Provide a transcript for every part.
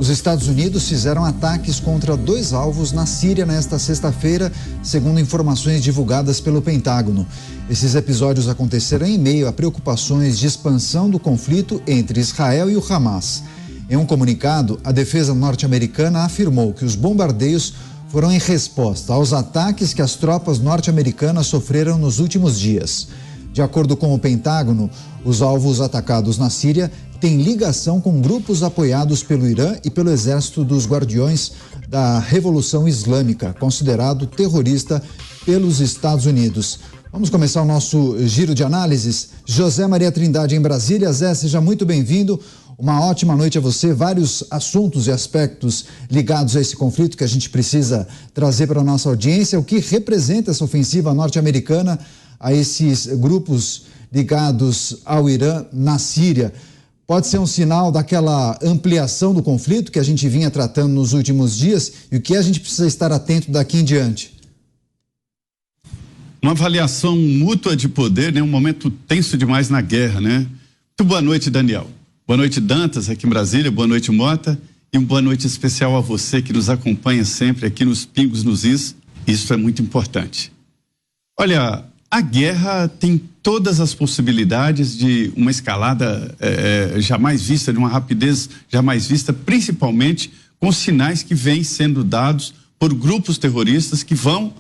Os Estados Unidos fizeram ataques contra 2 alvos na Síria nesta sexta-feira, segundo informações divulgadas pelo Pentágono. Esses episódios aconteceram em meio a preocupações de expansão do conflito entre Israel e o Hamas. Em um comunicado, a defesa norte-americana afirmou que os bombardeios foram em resposta aos ataques que as tropas norte-americanas sofreram nos últimos dias. De acordo com o Pentágono, os alvos atacados na Síria têm ligação com grupos apoiados pelo Irã e pelo Exército dos Guardiões da Revolução Islâmica, considerado terrorista pelos Estados Unidos. Vamos começar o nosso giro de análises. José Maria Trindade em Brasília. Zé, seja muito bem-vindo. Uma ótima noite a você. Vários assuntos e aspectos ligados a esse conflito que a gente precisa trazer para a nossa audiência. O que representa essa ofensiva norte-americana a esses grupos ligados ao Irã na Síria? Pode ser um sinal daquela ampliação do conflito que a gente vinha tratando nos últimos dias e o que a gente precisa estar atento daqui em diante? Uma avaliação mútua de poder, né? Um momento tenso demais na guerra, né? Muito boa noite, Daniel. Boa noite, Dantas, aqui em Brasília. Boa noite, Mota. E uma boa noite especial a você que nos acompanha sempre aqui nos Pingos nos Is. Isso é muito importante. Olha, a guerra tem todas as possibilidades de uma escalada jamais vista, de uma rapidez jamais vista, principalmente com sinais que vêm sendo dados por grupos terroristas que vão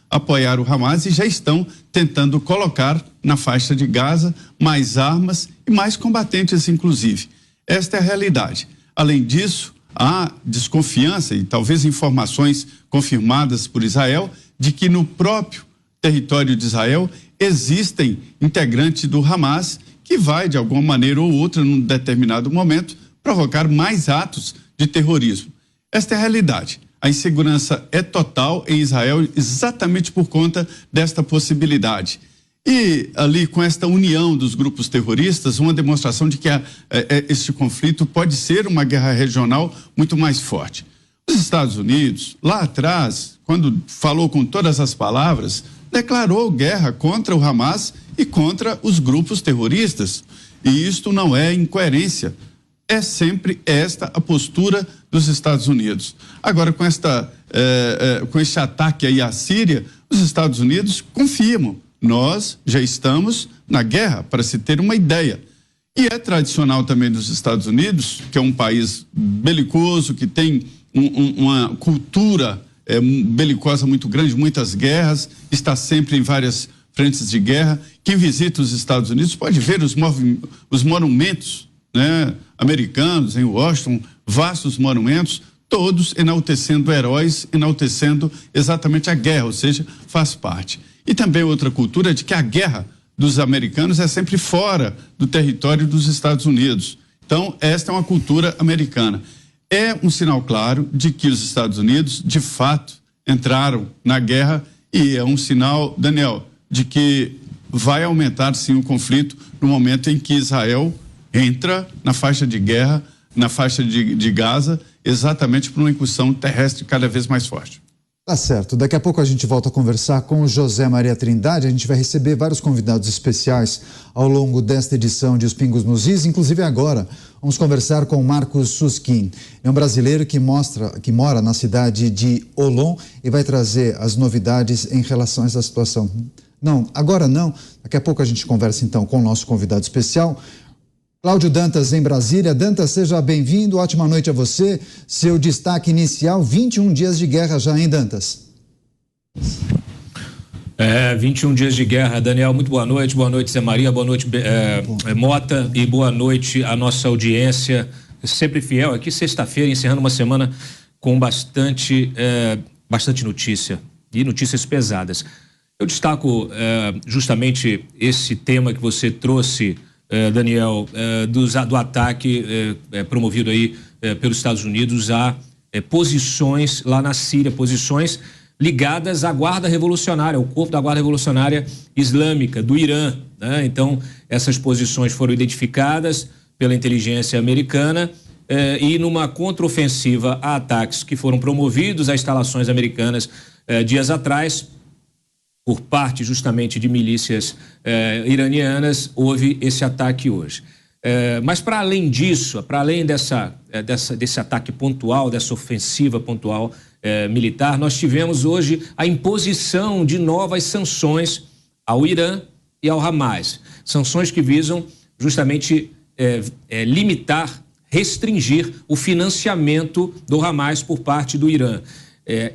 apoiar o Hamas e já estão tentando colocar na faixa de Gaza mais armas e mais combatentes, inclusive. Esta é a realidade. Além disso, há desconfiança e talvez informações confirmadas por Israel de que no próprio território de Israel existem integrantes do Hamas que vai, de alguma maneira ou outra, num determinado momento, provocar mais atos de terrorismo. Esta é a realidade. A insegurança é total em Israel exatamente por conta desta possibilidade. E ali com esta união dos grupos terroristas, uma demonstração de que este conflito pode ser uma guerra regional muito mais forte. Os Estados Unidos, lá atrás, quando falou com todas as palavras, declarou guerra contra o Hamas e contra os grupos terroristas. E isto não é incoerência. É sempre esta a postura dos Estados Unidos. Agora, com esse ataque aí à Síria, os Estados Unidos confirmam. Nós já estamos na guerra, para se ter uma ideia. E é tradicional também dos Estados Unidos, que é um país belicoso, que tem uma cultura belicosa muito grande, muitas guerras, está sempre em várias frentes de guerra. Quem visita os Estados Unidos pode ver os monumentos, né, americanos em Washington, vastos monumentos, todos enaltecendo heróis, enaltecendo exatamente a guerra, ou seja, faz parte. E também outra cultura de que a guerra dos americanos é sempre fora do território dos Estados Unidos. Então, esta é uma cultura americana. É um sinal claro de que os Estados Unidos, de fato, entraram na guerra e é um sinal, Daniel, de que vai aumentar, sim, o conflito no momento em que Israel entra na faixa de guerra, na faixa de Gaza, exatamente por uma incursão terrestre cada vez mais forte. Tá certo. Daqui a pouco a gente volta a conversar com o José Maria Trindade. A gente vai receber vários convidados especiais ao longo desta edição de Os Pingos nos Is. Inclusive agora, vamos conversar com o Marcos Suskin. É um brasileiro que mora na cidade de Olon e vai trazer as novidades em relação a essa situação. Não, agora não. Daqui a pouco a gente conversa então com o nosso convidado especial, Cláudio Dantas, em Brasília. Dantas, seja bem-vindo, ótima noite a você. Seu destaque inicial, 21 dias de guerra já, hein, Dantas? 21 dias de guerra, Daniel, muito boa noite Zé Maria, boa noite Mota e boa noite à nossa audiência, sempre fiel aqui, sexta-feira, encerrando uma semana com bastante notícia e notícias pesadas. Eu destaco justamente esse tema que você trouxe, Daniel, do ataque promovido aí pelos Estados Unidos a posições lá na Síria, posições ligadas à Guarda Revolucionária, ao corpo da Guarda Revolucionária Islâmica do Irã, né? Então, essas posições foram identificadas pela inteligência americana e numa contraofensiva a ataques que foram promovidos a instalações americanas dias atrás, por parte justamente de milícias iranianas, houve esse ataque hoje. Mas para além disso, para além desse ataque pontual, dessa ofensiva pontual militar, nós tivemos hoje a imposição de novas sanções ao Irã e ao Hamas. Sanções que visam justamente limitar, restringir o financiamento do Hamas por parte do Irã.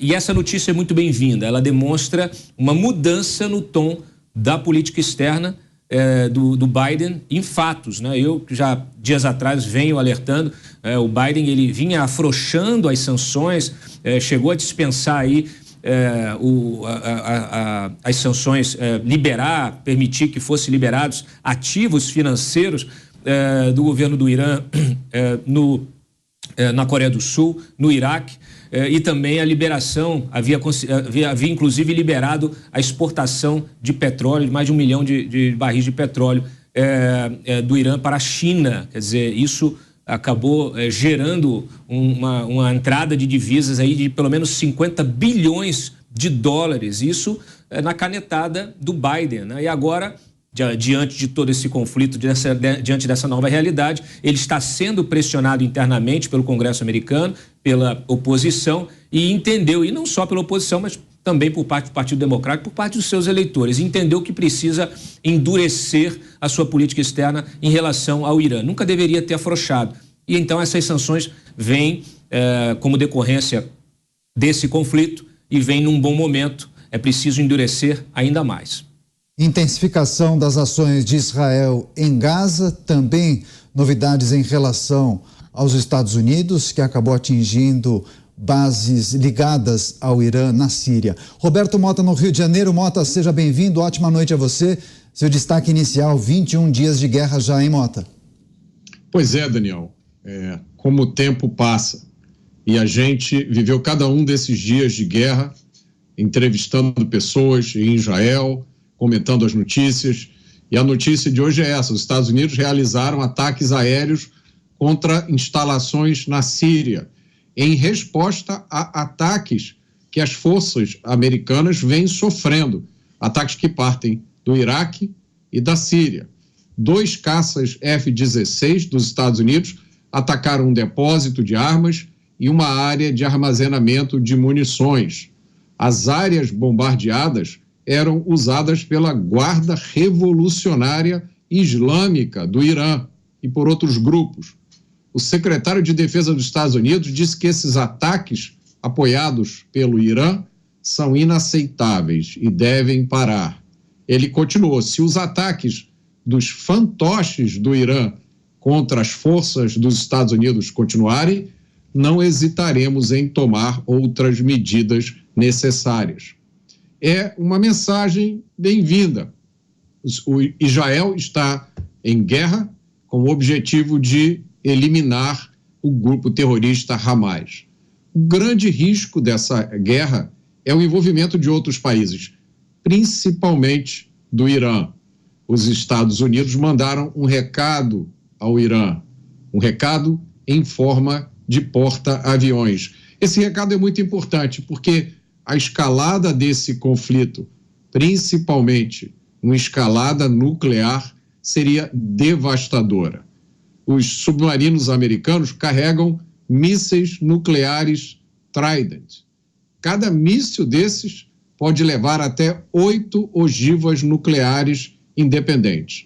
E essa notícia é muito bem-vinda. Ela demonstra uma mudança no tom da política externa do Biden em fatos, né? Eu já dias atrás venho alertando, o Biden ele vinha afrouxando as sanções, chegou a dispensar aí as sanções, permitir que fossem liberados ativos financeiros do governo do Irã na Coreia do Sul, no Iraque. E também a liberação, havia inclusive liberado a exportação de petróleo, de mais de 1 milhão de barris de petróleo do Irã para a China. Quer dizer, isso acabou gerando uma entrada de divisas aí de pelo menos 50 bilhões de dólares. Isso na canetada do Biden, né? E agora, diante de todo esse conflito, diante dessa nova realidade, ele está sendo pressionado internamente pelo Congresso americano, pela oposição, e entendeu, e não só pela oposição, mas também por parte do Partido Democrático, por parte dos seus eleitores, entendeu que precisa endurecer a sua política externa em relação ao Irã. Nunca deveria ter afrouxado. E então essas sanções vêm como decorrência desse conflito e vêm num bom momento. É preciso endurecer ainda mais. Intensificação das ações de Israel em Gaza, também novidades em relação aos Estados Unidos, que acabou atingindo bases ligadas ao Irã na Síria. Roberto Mota, no Rio de Janeiro. Mota, seja bem-vindo, ótima noite a você. Seu destaque inicial, 21 dias de guerra já, hein, Mota? Pois é, Daniel, como o tempo passa e a gente viveu cada um desses dias de guerra, entrevistando pessoas em Israel, comentando as notícias, e a notícia de hoje é essa: os Estados Unidos realizaram ataques aéreos contra instalações na Síria, em resposta a ataques que as forças americanas vêm sofrendo, ataques que partem do Iraque e da Síria. 2 caças F-16 dos Estados Unidos atacaram um depósito de armas e uma área de armazenamento de munições. As áreas bombardeadas eram usadas pela Guarda Revolucionária Islâmica do Irã e por outros grupos. O secretário de Defesa dos Estados Unidos disse que esses ataques apoiados pelo Irã são inaceitáveis e devem parar. Ele continuou: se os ataques dos fantoches do Irã contra as forças dos Estados Unidos continuarem, não hesitaremos em tomar outras medidas necessárias. É uma mensagem bem-vinda. O Israel está em guerra com o objetivo de eliminar o grupo terrorista Hamas. O grande risco dessa guerra é o envolvimento de outros países, principalmente do Irã. Os Estados Unidos mandaram um recado ao Irã, um recado em forma de porta-aviões. Esse recado é muito importante porque a escalada desse conflito, principalmente uma escalada nuclear, seria devastadora. Os submarinos americanos carregam mísseis nucleares Trident. Cada míssil desses pode levar até 8 ogivas nucleares independentes.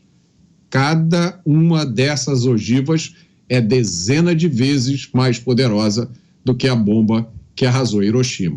Cada uma dessas ogivas é dezena de vezes mais poderosa do que a bomba que arrasou Hiroshima.